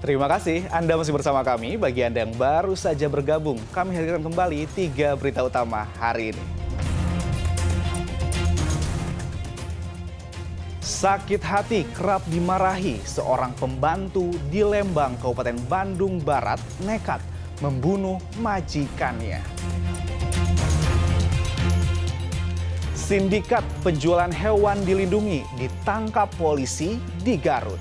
Terima kasih Anda masih bersama kami. Bagi Anda yang baru saja bergabung, kami hadirkan kembali 3 berita utama hari ini. Sakit hati kerap dimarahi, seorang pembantu di Lembang, Kabupaten Bandung Barat nekat membunuh majikannya. Sindikat penjualan hewan dilindungi ditangkap polisi di Garut.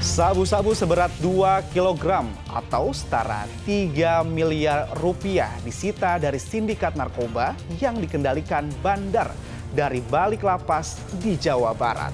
Sabu-sabu seberat 2 kg atau setara 3 miliar rupiah disita dari sindikat narkoba yang dikendalikan bandar dari balik lapas di Jawa Barat.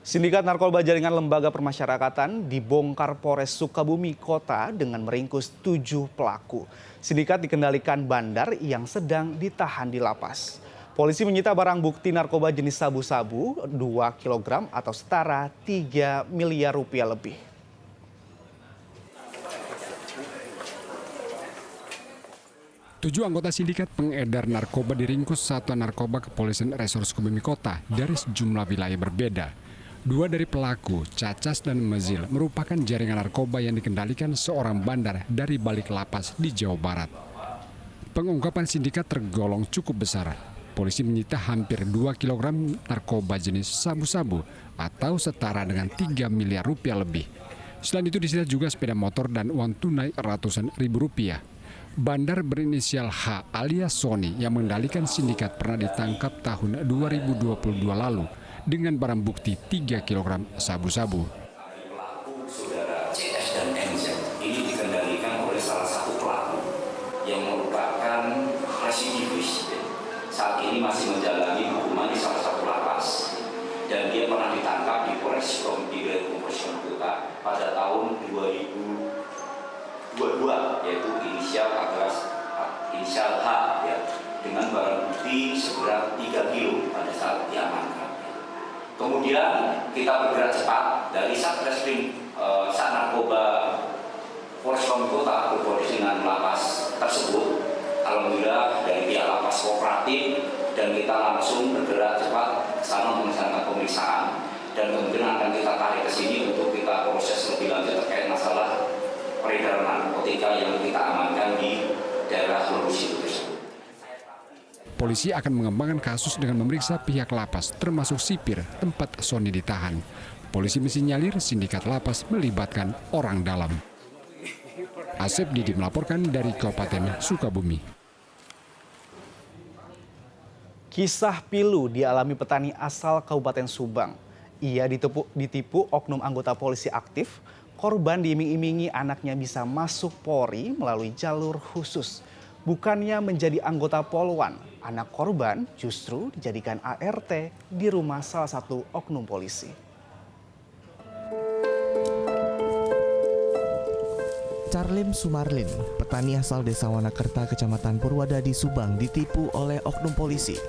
Sindikat narkoba jaringan lembaga permasyarakatan dibongkar Polres Sukabumi Kota dengan meringkus 7 pelaku. Sindikat dikendalikan bandar yang sedang ditahan di lapas. Polisi menyita barang bukti narkoba jenis sabu-sabu 2 kg atau setara 3 miliar rupiah lebih. Tujuh anggota sindikat pengedar narkoba diringkus Satuan Narkoba Kepolisian Resor Sukabumi Kota dari sejumlah wilayah berbeda. 2 dari pelaku, Cacas dan Mezil, merupakan jaringan narkoba yang dikendalikan seorang bandar dari balik lapas di Jawa Barat. Pengungkapan sindikat tergolong cukup besar. Polisi menyita hampir 2 kg narkoba jenis sabu-sabu atau setara dengan 3 miliar rupiah lebih. Selain itu disita juga sepeda motor dan uang tunai ratusan ribu rupiah. Bandar berinisial H alias Sony yang mengendalikan sindikat pernah ditangkap tahun 2022 lalu dengan barang bukti 3 kg sabu-sabu. Pelaku saudara CS dan MZ ini dikendalikan oleh salah satu pelaku yang merupakan residivis. Saat ini masih menjalani hukuman di salah satu lapas dan dia pernah ditangkap di Polres Sukabumi Kota pada tahun 2022, yaitu inisial H ya, dengan barang bukti seberat 3 kilo pada saat diamankan. Kemudian kita bergerak cepat dari Satreskrim Narkoba Polres Sukabumi Kota berkoordinasi dengan lapas tersebut. Alhamdulillah dari pihak lapas kooperatif dan kita langsung bergerak cepat sama melaksanakan pemeriksaan dan kemudian akan kita tarik ke sini untuk kita proses lebih lanjut terkait masalah peredaran narkotika yang kita amankan di daerah Lolusi tersebut. Polisi akan mengembangkan kasus dengan memeriksa pihak lapas, termasuk sipir tempat Sony ditahan. Polisi mensinyalir sindikat lapas melibatkan orang dalam. Asep Didi melaporkan dari Kabupaten Sukabumi. Kisah pilu dialami petani asal Kabupaten Subang. Ia ditipu oknum anggota polisi aktif. Korban diiming-imingi anaknya bisa masuk Polri melalui jalur khusus. Bukannya menjadi anggota Polwan, anak korban justru dijadikan ART di rumah salah satu oknum polisi. Charlim Sumarlin, petani asal Desa Wanakerta, Kecamatan Purwadadi, Subang, ditipu oleh oknum polisi.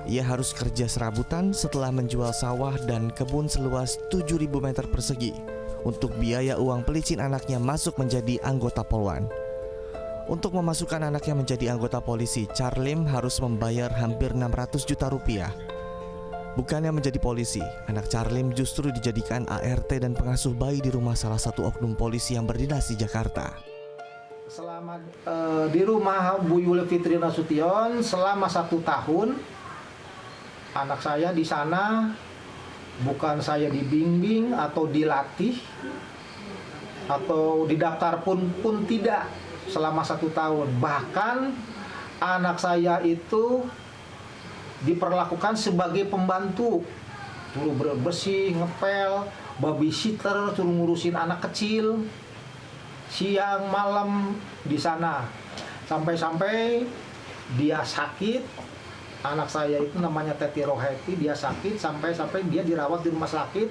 Ia harus kerja serabutan setelah menjual sawah dan kebun seluas 7.000 meter persegi untuk biaya uang pelicin anaknya masuk menjadi anggota Polwan. Untuk memasukkan anaknya menjadi anggota polisi, Charlim harus membayar hampir 600 juta rupiah. Bukannya menjadi polisi, anak Charlim justru dijadikan ART dan pengasuh bayi di rumah salah satu oknum polisi yang berdinas di Jakarta. Selama di rumah Bu Yuli Fitri Nasution selama 1 tahun, anak saya di sana bukan saya dibimbing atau dilatih atau didaftar pun tidak. Selama 1 tahun, bahkan anak saya itu diperlakukan sebagai pembantu, suruh bersih, ngepel, babysitter, suruh ngurusin anak kecil, siang malam di sana, sampai-sampai dia sakit. Anak saya itu namanya Teti Roheti, dia sakit sampai dia dirawat di rumah sakit,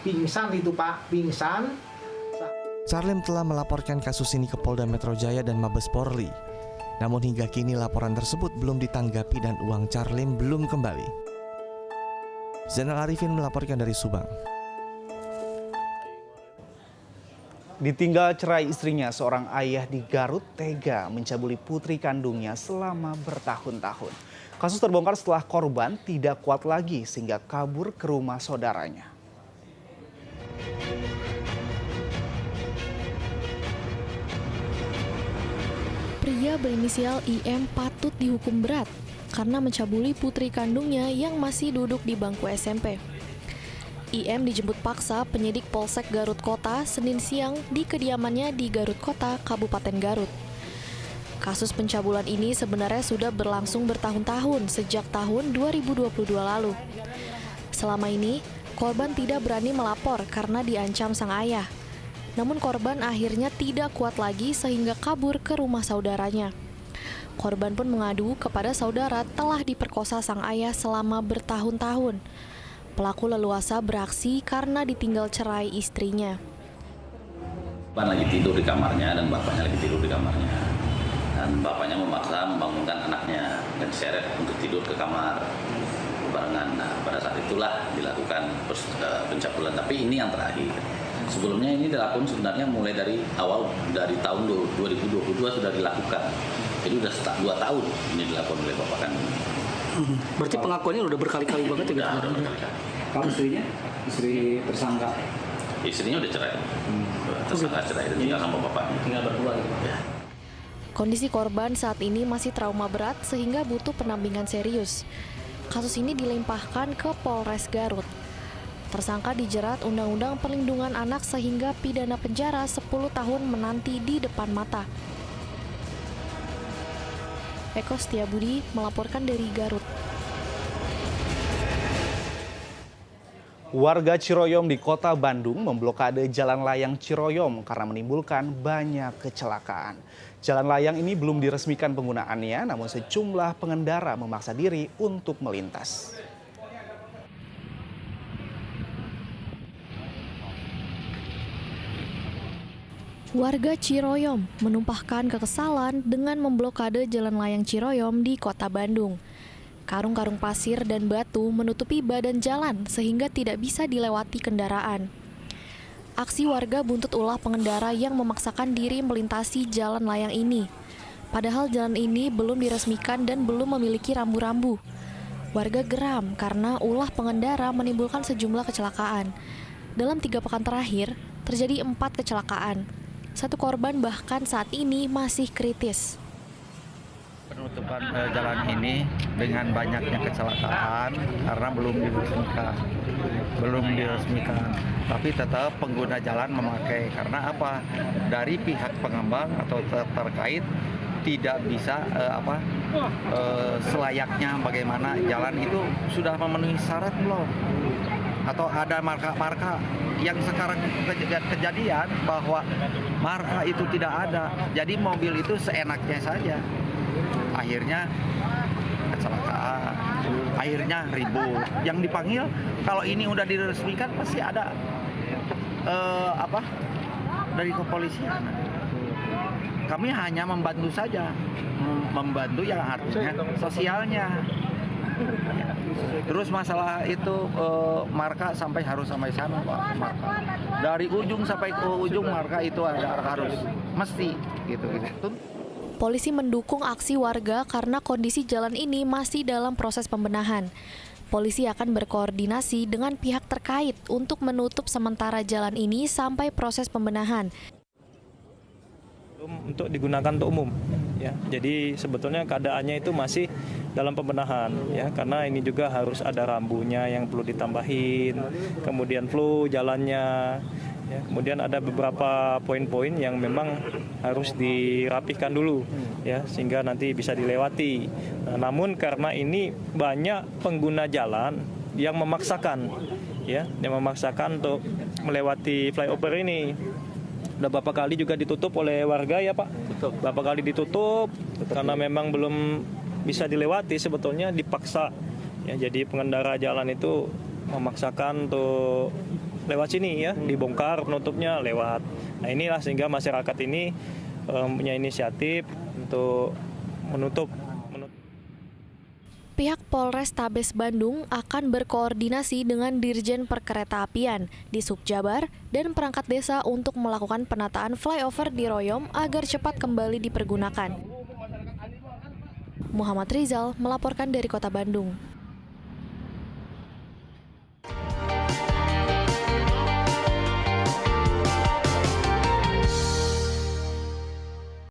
pingsan itu Pak, pingsan. Charlim telah melaporkan kasus ini ke Polda Metro Jaya dan Mabes Polri. Namun hingga kini laporan tersebut belum ditanggapi dan uang Charlim belum kembali. Zainal Arifin melaporkan dari Subang. Ditinggal cerai istrinya, seorang ayah di Garut tega mencabuli putri kandungnya selama bertahun-tahun. Kasus terbongkar setelah korban tidak kuat lagi sehingga kabur ke rumah saudaranya. Pria berinisial IM patut dihukum berat karena mencabuli putri kandungnya yang masih duduk di bangku SMP. IM dijemput paksa penyidik Polsek Garut Kota Senin siang di kediamannya di Garut Kota, Kabupaten Garut. Kasus pencabulan ini sebenarnya sudah berlangsung bertahun-tahun sejak tahun 2022 lalu. Selama ini, korban tidak berani melapor karena diancam sang ayah. Namun korban akhirnya tidak kuat lagi sehingga kabur ke rumah saudaranya. Korban pun mengadu kepada saudara telah diperkosa sang ayah selama bertahun-tahun. Pelaku leluasa beraksi karena ditinggal cerai istrinya. Korban lagi tidur di kamarnya dan bapaknya lagi tidur di kamarnya. Dan bapaknya memaksa membangunkan anaknya dan seret untuk tidur ke kamar barengan. Nah, pada saat itulah dilakukan pencabulan. Tapi ini yang terakhir. Sebelumnya ini dilakukan sebenarnya mulai dari awal, dari tahun 2022 sudah dilakukan. Jadi sudah 2 tahun ini dilakukan oleh bapak kandung. Berarti pengakuannya udah berkali-kali banget ya? Udah berkali-kali. Kamu istrinya? Istri tersangka? Istrinya udah cerai. Tersangka cerai dan tinggal sama bapaknya. Tinggal berdua gitu. Ya. Kondisi korban saat ini masih trauma berat sehingga butuh pendampingan serius. Kasus ini dilimpahkan ke Polres Garut. Tersangka dijerat Undang-Undang Perlindungan Anak sehingga pidana penjara 10 tahun menanti di depan mata. Eko Setiabudi melaporkan dari Garut. Warga Ciroyom di Kota Bandung memblokade jalan layang Ciroyom karena menimbulkan banyak kecelakaan. Jalan layang ini belum diresmikan penggunaannya, namun sejumlah pengendara memaksa diri untuk melintas. Warga Ciroyom menumpahkan kekesalan dengan memblokade jalan layang Ciroyom di Kota Bandung. Karung-karung pasir dan batu menutupi badan jalan sehingga tidak bisa dilewati kendaraan. Aksi warga buntut ulah pengendara yang memaksakan diri melintasi jalan layang ini. Padahal jalan ini belum diresmikan dan belum memiliki rambu-rambu. Warga geram karena ulah pengendara menimbulkan sejumlah kecelakaan. Dalam 3 pekan terakhir, terjadi 4 kecelakaan. 1 korban bahkan saat ini masih kritis. Penutupan jalan ini dengan banyaknya kecelakaan karena belum diresmikan. Tapi tetap pengguna jalan memakai karena apa? Dari pihak pengembang atau terkait tidak bisa selayaknya bagaimana jalan itu sudah memenuhi syarat belum? Atau ada marka-marka yang sekarang kejadian bahwa marka itu tidak ada, jadi mobil itu seenaknya saja, akhirnya kecelakaan, akhirnya ribut. Yang dipanggil kalau ini udah diresmikan pasti ada dari kepolisian. Kami hanya membantu saja, membantu yang artinya sosialnya. Terus masalah itu marka harus sampai sana Pak, marka. Dari ujung sampai ke ujung marka itu harus mesti gitu. Polisi mendukung aksi warga karena kondisi jalan ini masih dalam proses pembenahan. Polisi akan berkoordinasi dengan pihak terkait untuk menutup sementara jalan ini sampai proses pembenahan. Untuk digunakan untuk umum, ya. Jadi sebetulnya keadaannya itu masih dalam pembenahan, ya, karena ini juga harus ada rambunya yang perlu ditambahin, kemudian flow jalannya, ya, kemudian ada beberapa poin-poin yang memang harus dirapihkan dulu, ya, sehingga nanti bisa dilewati. Nah, namun karena ini banyak pengguna jalan yang memaksakan, ya, untuk melewati flyover ini. Udah beberapa kali juga ditutup oleh warga ya Pak. Betul. Beberapa kali ditutup karena memang belum bisa dilewati, sebetulnya dipaksa. Ya, jadi pengendara jalan itu memaksakan untuk lewat sini ya, dibongkar penutupnya lewat. Nah, inilah sehingga masyarakat ini punya inisiatif untuk menutup. Pihak Polrestabes Bandung akan berkoordinasi dengan Dirjen Perkeretaapian di Sukjabar dan perangkat desa untuk melakukan penataan flyover di Royom agar cepat kembali dipergunakan. Muhammad Rizal melaporkan dari Kota Bandung.